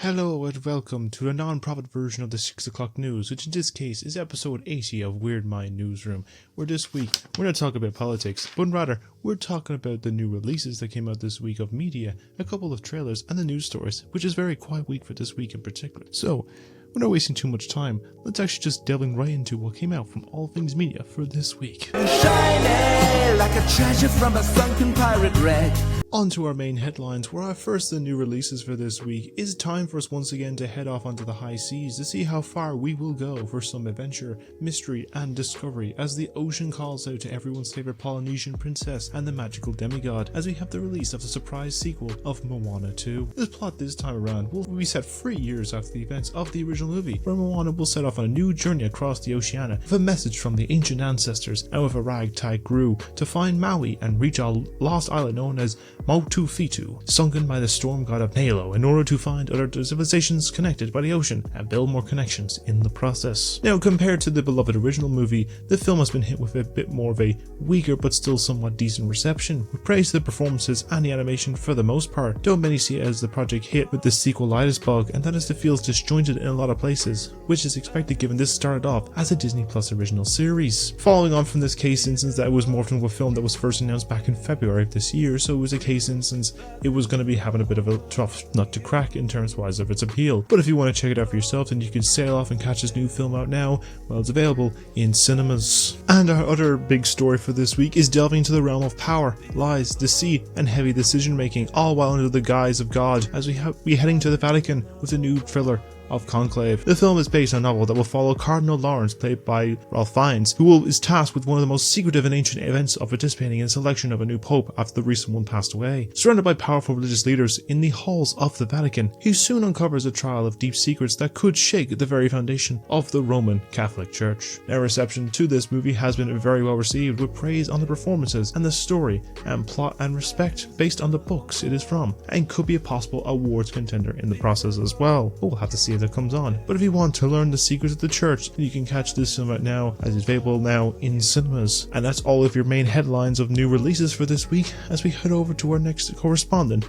Hello and welcome to the non-profit version of the 6 o'clock news, which in this case is episode 80 of Weird Mind Newsroom, where this week we're not talking about politics, but rather we're talking about the new releases that came out this week of media, a couple of trailers and the news stories, which is a very quiet week for this week in particular. So, we're not wasting too much time, let's actually just delving right into what came out from all things media for this week. Shiny like a treasure from a sunken pirate wreck. On to our main headlines, where our first the new releases for this week. Is time for us once again to head off onto the high seas to see how far we will go for some adventure, mystery and discovery as the ocean calls out to everyone's favourite Polynesian princess and the magical demigod, as we have the release of the surprise sequel of Moana 2. The plot this time around will be set 3 years after the events of the original movie, where Moana will set off on a new journey across the oceania with a message from the ancient ancestors and with a ragtag crew to find Maui and reach a lost island known as Motufitu, sunken by the storm god of Nalo, in order to find other civilizations connected by the ocean and build more connections in the process. Now, compared to the beloved original movie, the film has been hit with a bit more of a weaker but still somewhat decent reception, with praise to the performances and the animation for the most part, though many see it as the project hit with the sequelitis bug, and that is, it feels disjointed in a lot of places, which is expected given this started off as a Disney Plus original series. Following on from this case instance, that it was morphed into a film that was first announced back in February of this year, so it was a case instance it was going to be having a bit of a tough nut to crack in terms wise of its appeal. But if you want to check it out for yourself, then you can sail off and catch this new film out now while it's available in cinemas. And our other big story for this week is delving into the realm of power, lies, deceit and heavy decision making, all while under the guise of God, as we heading to the Vatican with a new thriller of Conclave. The film is based on a novel that will follow Cardinal Lawrence, played by Ralph Fiennes, who is tasked with one of the most secretive and ancient events of participating in the selection of a new pope after the recent one passed away. Surrounded by powerful religious leaders in the halls of the Vatican, he soon uncovers a trial of deep secrets that could shake the very foundation of the Roman Catholic Church. Their reception to this movie has been very well received, with praise on the performances and the story and plot and respect based on the books it is from, and could be a possible awards contender in the process as well. We'll have to see that comes on. But if you want to learn the secrets of the church, then you can catch this film out now, as it's available now in cinemas. And that's all of your main headlines of new releases for this week, as we head over to our next correspondent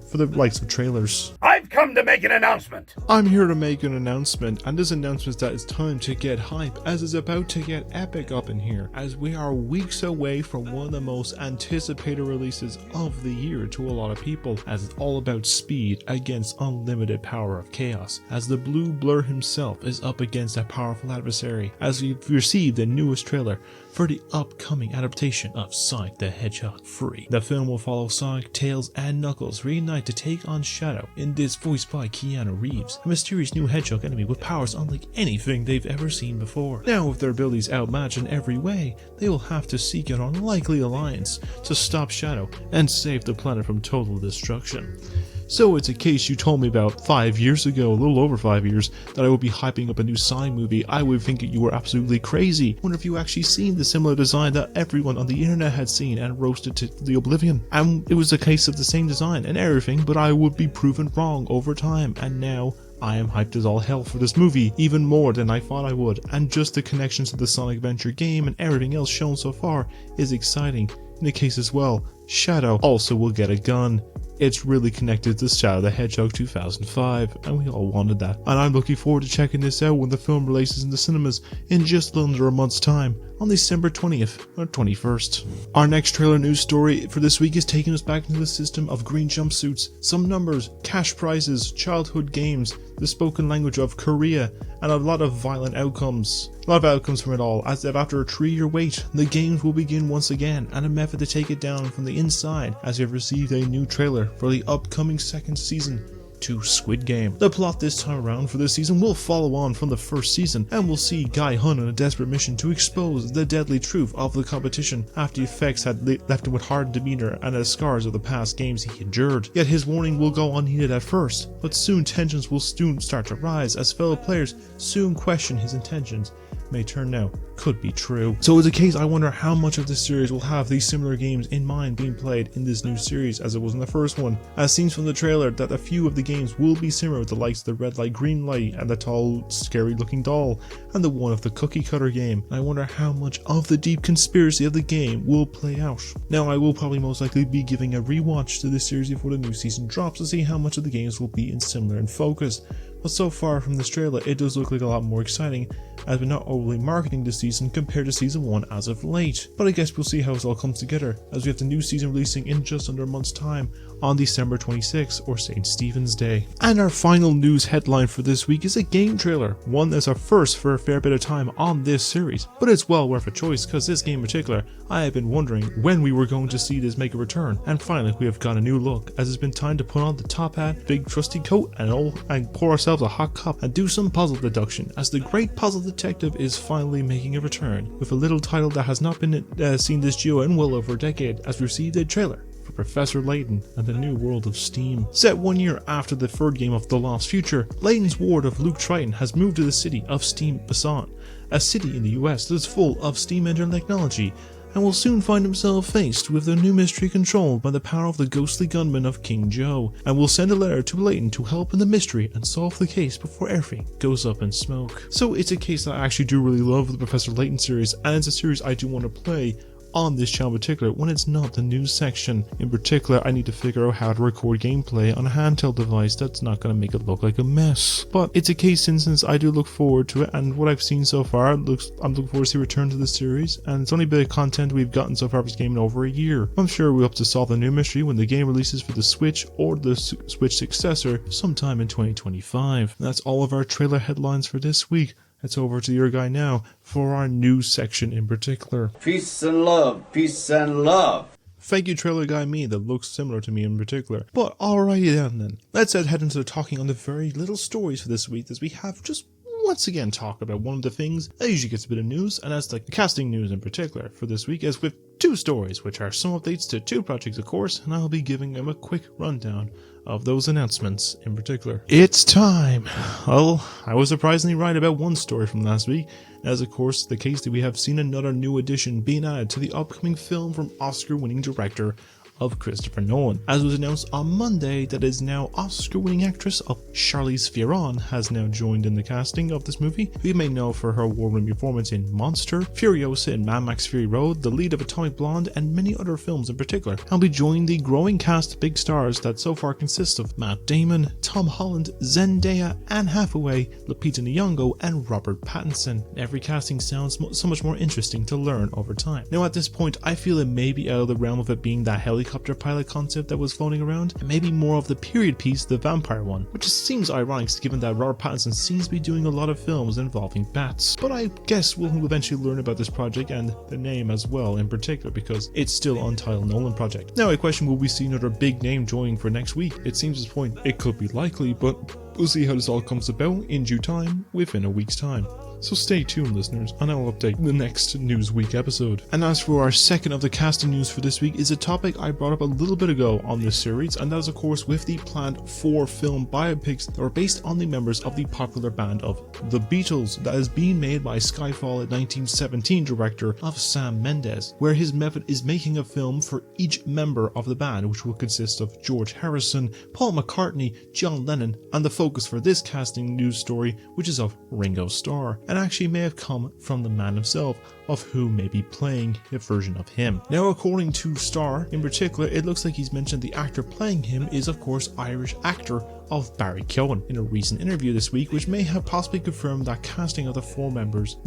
for the likes of trailers. I've come to make an announcement. I'm here to make an announcement, and this announcement is that it's time to get hype, as it's about to get epic up in here, as we are weeks away from one of the most anticipated releases of the year to a lot of people, as it's all about speed against unlimited power of chaos, as the Blue Blur himself is up against a powerful adversary, as we've received the newest trailer for the upcoming adaptation of Sonic the Hedgehog 3. The film will follow Sonic, Tails and Knuckles reunite to take on Shadow, in this voiced by Keanu Reeves, a mysterious new hedgehog enemy with powers unlike anything they've ever seen before. Now, with their abilities outmatched in every way, they will have to seek an unlikely alliance to stop Shadow and save the planet from total destruction. So it's a case you told me about 5 years ago, a little over 5 years, that I would be hyping up a new Sonic movie. I would think you were absolutely crazy. Wonder if you actually seen the similar design that everyone on the internet had seen and roasted to the oblivion. And it was a case of the same design and everything, but I would be proven wrong over time, and now I am hyped as all hell for this movie, even more than I thought I would, and just the connections to the Sonic Adventure game and everything else shown so far is exciting. In the case as well, Shadow also will get a gun. It's really connected to Shadow the Hedgehog 2005, and we all wanted that. And I'm looking forward to checking this out when the film releases in the cinemas in just under a month's time, on December 20th or 21st. Our next trailer news story for this week is taking us back into the system of green jumpsuits, some numbers, cash prizes, childhood games, the spoken language of Korea, and a lot of violent outcomes. A lot of outcomes from it all, as if after a 3-year wait, the games will begin once again, and a method to take it down from the inside, as we have received a new trailer for the upcoming second season to Squid Game. The plot this time around for this season will follow on from the first season, and we'll see Guy Hun on a desperate mission to expose the deadly truth of the competition after the effects had left him with hardened demeanor and the scars of the past games he endured. Yet his warning will go unheeded at first, but soon tensions will soon start to rise as fellow players soon question his intentions, may turn out could be true. So it's a case I wonder how much of this series will have these similar games in mind being played in this new series as it was in the first one. As seen from the trailer that a few of the games will be similar with the likes of the red light green light and the tall scary looking doll and the one of the cookie cutter game. And I wonder how much of the deep conspiracy of the game will play out. Now I will probably most likely be giving a rewatch to this series before the new season drops to see how much of the games will be in similar in focus. But so far from this trailer, it does look like a lot more exciting, as we're not overly marketing this season compared to season 1 as of late. But I guess we'll see how it all comes together, as we have the new season releasing in just under a month's time on December 26th, or St. Stephen's Day. And our final news headline for this week is a game trailer, one that's a first for a fair bit of time on this series. But it's well worth a choice, because this game in particular, I have been wondering when we were going to see this make a return, and finally we have got a new look, as it's been time to put on the top hat, big trusty coat, and pour ourselves a hot cup and do some puzzle deduction, as the great puzzle detective is finally making a return, with a little title that has not been seen this duo in well over a decade, as we received a trailer for Professor Layton and the New World of Steam. Set 1 year after the third game of The Lost Future, Layton's ward of Luke Triton has moved to the city of Steam Basant, a city in the US that is full of steam engine technology, and will soon find himself faced with a new mystery controlled by the power of the ghostly gunman of King Joe, and will send a letter to Layton to help in the mystery and solve the case before everything goes up in smoke. So it's a case that I actually do really love the Professor Layton series, and it's a series I do want to play on this channel in particular when it's not the news section. In particular, I need to figure out how to record gameplay on a handheld device that's not going to make it look like a mess. But it's a case since I do look forward to it, and what I've seen so far, I'm looking forward to see a return to this series, and it's only a bit of content we've gotten so far for this game in over a year. I'm sure we'll have to solve the new mystery when the game releases for the Switch or the Switch successor sometime in 2025. And that's all of our trailer headlines for this week. It's over to your guy now for our news section in particular. Peace and love, peace and love. Thank you, trailer guy me, that looks similar to me in particular. But alrighty then. Let's head into the talking on the very little stories for this week, as we have just once again talk about one of the things that usually gets a bit of news, and that's like the casting news in particular for this week, as with 2 stories, which are some updates to 2 projects of course, and I'll be giving them a quick rundown of those announcements in particular. It's time! Well, I was surprisingly right about one story from last week, as of course the case that we have seen another new addition being added to the upcoming film from Oscar-winning director of Christopher Nolan. As was announced on Monday, that is now Oscar-winning actress of Charlize Theron has now joined in the casting of this movie. We may know for her award-winning performance in Monster, Furiosa in Mad Max Fury Road, the lead of Atomic Blonde, and many other films in particular, and will be joining the growing cast of big stars that so far consists of Matt Damon, Tom Holland, Zendaya, Anne Hathaway, Lupita Nyong'o, and Robert Pattinson. Every casting sounds so much more interesting to learn over time. Now at this point, I feel it may be out of the realm of it being that helicopter pilot concept that was floating around, and maybe more of the period piece, the vampire one, which seems ironic given that Robert Pattinson seems to be doing a lot of films involving bats. But I guess we'll eventually learn about this project and the name as well in particular, because it's still untitled Nolan project. Now I question, will we see another big name joining for next week? It seems at this point it could be likely, but we'll see how this all comes about in due time within a week's time. So stay tuned, listeners, and I'll update the next Newsweek episode. And as for our second of the casting news for this week, is a topic I brought up a little bit ago on this series, and that is of course with the planned 4 film biopics that are based on the members of the popular band of The Beatles, that is being made by Skyfall 1917 director of Sam Mendes, where his method is making a film for each member of the band, which will consist of George Harrison, Paul McCartney, John Lennon, and the focus for this casting news story, which is of Ringo Starr, and actually may have come from the man himself, of who may be playing a version of him. Now according to Starr in particular, it looks like he's mentioned the actor playing him is of course Irish actor of Barry Keoghan in a recent interview this week, which may have possibly confirmed that casting of the 4 members,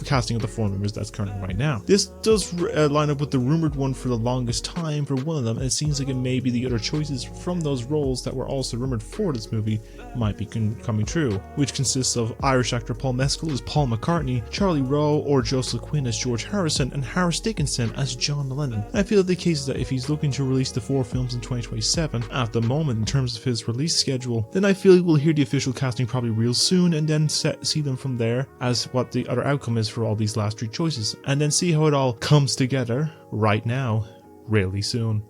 casting of the 4 members that's currently right now. This does line up with the rumored one for the longest time for one of them, and it seems like it may be the other choices from those roles that were also rumored for this movie might be coming true, which consists of Irish actor Paul Mescal as Paul McCartney, Charlie Rowe or Joseph Quinn as George Harrison, and Harris Dickinson as John Lennon. I feel that the case is that if he's looking to release the 4 films in 2027 at the moment in terms of his release schedule, then I feel we'll hear the official casting probably real soon, and then see them from there as what the other outcome is for all these last 3 choices, and then see how it all comes together right now, really soon.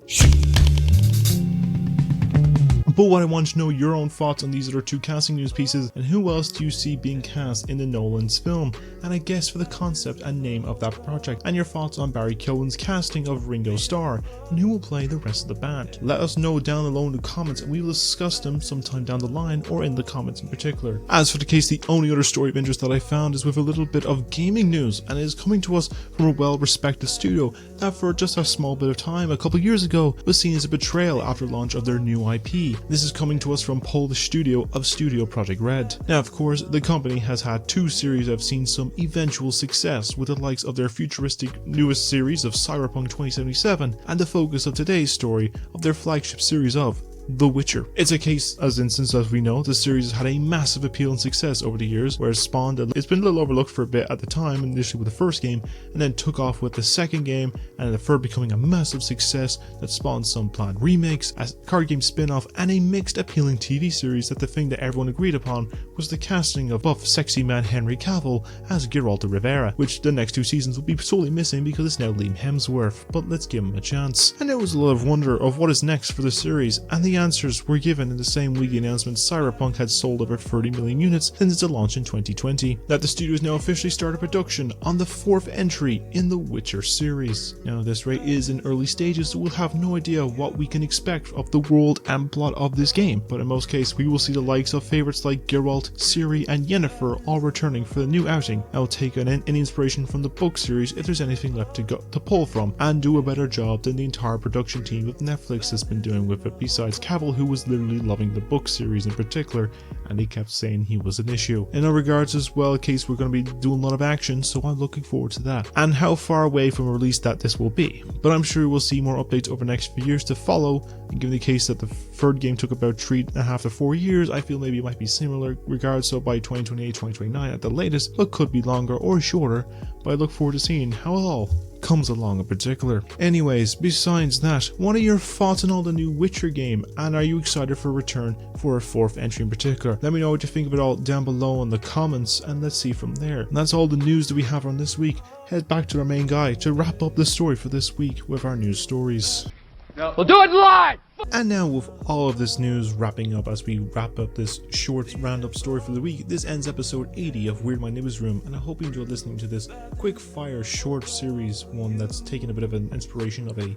But what I want to know your own thoughts on these other two casting news pieces, and who else do you see being cast in the Nolan's film, and a guess for the concept and name of that project, and your thoughts on Barry Keoghan's casting of Ringo Starr, and who will play the rest of the band. Let us know down below in the comments, and we will discuss them sometime down the line, or in the comments in particular. As for the case, the only other story of interest that I found is with a little bit of gaming news, and it is coming to us from a well-respected studio that for just a small bit of time a couple years ago was seen as a betrayal after launch of their new IP. This is coming to us from Polish studio of Studio Project Red. Now of course, the company has had two series that have seen some eventual success, with the likes of their futuristic newest series of Cyberpunk 2077 and the focus of today's story of their flagship series of The Witcher. It's a case, as instance, as we know, the series has had a massive appeal and success over the years, where it spawned, it's been a little overlooked for a bit at the time, initially with the first game, and then took off with the second game, and the third becoming a massive success that spawned some planned remakes, a card game spin-off, and a mixed appealing TV series that the thing that everyone agreed upon was the casting of buff sexy man Henry Cavill as Geralt de Rivera, which the next two seasons will be solely missing because it's now Liam Hemsworth, but let's give him a chance. And there was a lot of wonder of what is next for the series, and the answers were given in the same week the announcement Cyberpunk had sold over 30 million units since its launch in 2020, that the studio has now officially started production on the fourth entry in the Witcher series. Now this rate is in early stages, so we'll have no idea what we can expect of the world and plot of this game, but in most cases we will see the likes of favourites like Geralt, Ciri and Yennefer all returning for the new outing. I'll take an inspiration from the book series if there's anything left to pull from, and do a better job than the entire production team of Netflix has been doing with it, besides Cavill, who was literally loving the book series in particular, and he kept saying he was an issue. In other regards as well, a case we're going to be doing a lot of action, so I'm looking forward to that, and how far away from a release that this will be. But I'm sure we'll see more updates over the next few years to follow, and given the case that the third game took about 3.5 to 4 years, I feel maybe it might be similar regards, so by 2028, 2029 at the latest, but could be longer or shorter, but I look forward to seeing how it all comes along in particular. Anyways, besides that, what are your thoughts on all the new Witcher game, and are you excited for a return for a fourth entry in particular? Let me know what you think of it all down below in the comments, and let's see from there. And that's all the news that we have on this week. Head back to our main guy to wrap up the story for this week with our news stories. We'll do it live! And now, with all of this news wrapping up, as we wrap up this short roundup story for the week, this ends episode 80 of Weird My Newsroom, and I hope you enjoyed listening to this quick fire short series, one that's taken a bit of an inspiration of a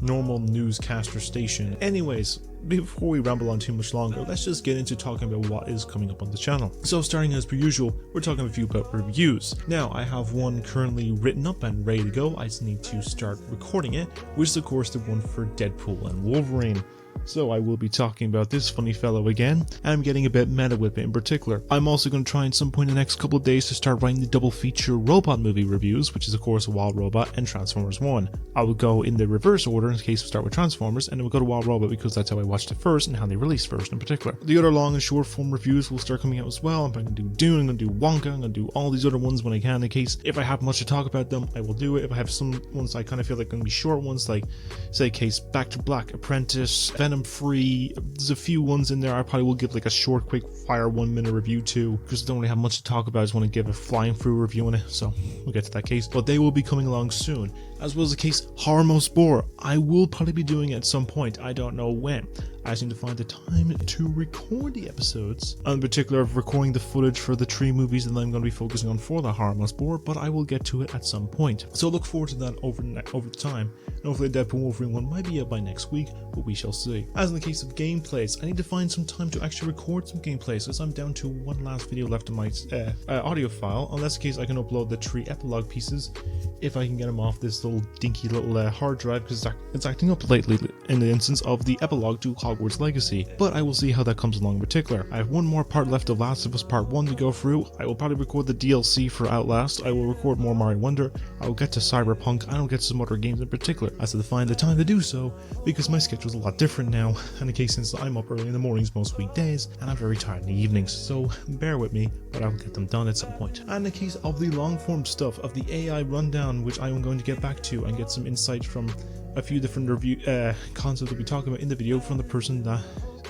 normal newscaster station. Anyways, before we ramble on too much longer, let's just get into talking about what is coming up on the channel. So starting as per usual, we're talking a few about reviews. Now I have one currently written up and ready to go. I just need to start recording it, which is of course the one for Deadpool and Wolverine. So I will be talking about this funny fellow again, and I'm getting a bit meta with it in particular. I'm also going to try in some point in the next couple of days to start writing the double feature robot movie reviews, which is of course Wild Robot and Transformers 1. I will go in the reverse order in case we start with Transformers, and then we'll go to Wild Robot because that's how I watched it first and how they released first in particular. The other long and short form reviews will start coming out as well. I'm going to do Dune, I'm going to do Wonka, I'm going to do all these other ones when I can, in case if I have much to talk about them, I will do it. If I have some ones I kind of feel like going to be short ones, like say case Back to Black, Apprentice, Venom Free, there's a few ones in there I probably will give like a short quick fire 1 minute review to, because I don't really have much to talk about. I just want to give a flying through review on it, so we'll get to that case, but they will be coming along soon. As well as the case Horror Most Bore, I will probably be doing it at some point, I don't know when. I just need to find the time to record the episodes, in particular of recording the footage for the 3 movies that I'm going to be focusing on for the Horror Most Bore, but I will get to it at some point. So look forward to that over time, and hopefully Deadpool Wolverine 1 might be out by next week, but we shall see. As in the case of gameplays, I need to find some time to actually record some gameplays, as I'm down to one last video left in my audio file. On that's the case, I can upload the 3 epilogue pieces, if I can get them off this little dinky little hard drive, because it's acting up lately in the instance of the epilogue to Hogwarts Legacy, but I will see how that comes along in particular. I have one more part left of Last of Us Part 1 to go through. I will probably record the DLC for Outlast. I will record more Mario Wonder. I will get to Cyberpunk. I will get to some other games in particular. I have to find the time to do so, because my schedule is a lot different now, and the case since I'm up early in the mornings most weekdays, and I'm very tired in the evenings, so bear with me, but I will get them done at some point. And in the case of the long form stuff of the AI rundown, which I am going to get back to and get some insight from a few different review concepts that we talk about in the video from the person that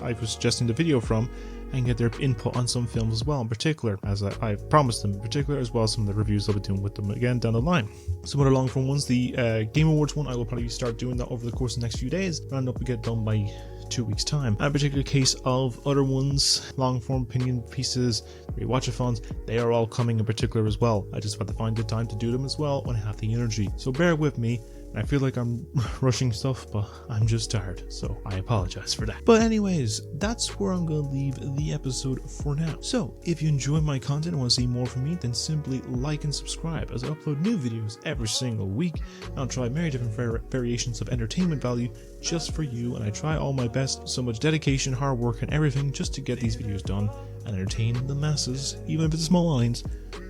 I was suggesting the video from, and get their input on some films as well in particular, as I promised them in particular, as well as some of the reviews I'll be doing with them again down the line. Some other long form ones, the Game Awards one, I will probably start doing that over the course of the next few days, and I'll get done by 2 weeks time. And a particular case of other ones, long form opinion pieces, rewatchathons, they are all coming in particular as well. I just have to find the time to do them as well when I have the energy. So bear with me. I feel like I'm rushing stuff, but I'm just tired, so I apologize for that. But anyways, that's where I'm going to leave the episode for now. So if you enjoy my content and want to see more from me, then simply like and subscribe, as I upload new videos every single week. I'll try many different variations of entertainment value just for you, and I try all my best, so much dedication, hard work, and everything just to get these videos done and entertain the masses, even if it's a small audience,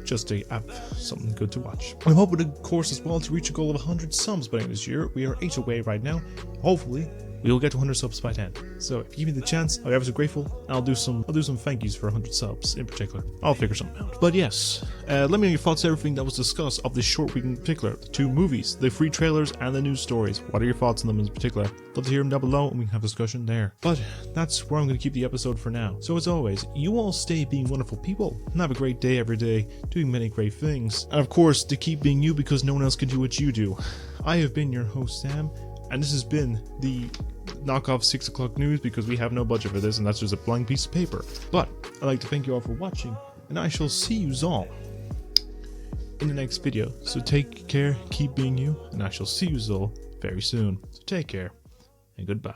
just to have something good to watch. I'm hoping, of course, as well, to reach a goal of 100 subs by the end of this year. We are 8 away right now. Hopefully, we'll get to 100 subs by then. So if you give me the chance, I'll be ever so grateful. And I'll do some thank yous for 100 subs in particular. I'll figure something out. But yes, let me know your thoughts on everything that was discussed of this short week in particular. The 2 movies, the free trailers, and the news stories. What are your thoughts on them in particular? Love to hear them down below, and we can have a discussion there. But that's where I'm going to keep the episode for now. So as always, you all stay being wonderful people, and have a great day every day, doing many great things. And of course, to keep being you, because no one else can do what you do. I have been your host, Sam, and this has been the knockoff 6 o'clock news, because we have no budget for this, and that's just a blank piece of paper. But I'd like to thank you all for watching, and I shall see you all in the next video. So take care, keep being you, and I shall see you all very soon. So take care, and goodbye.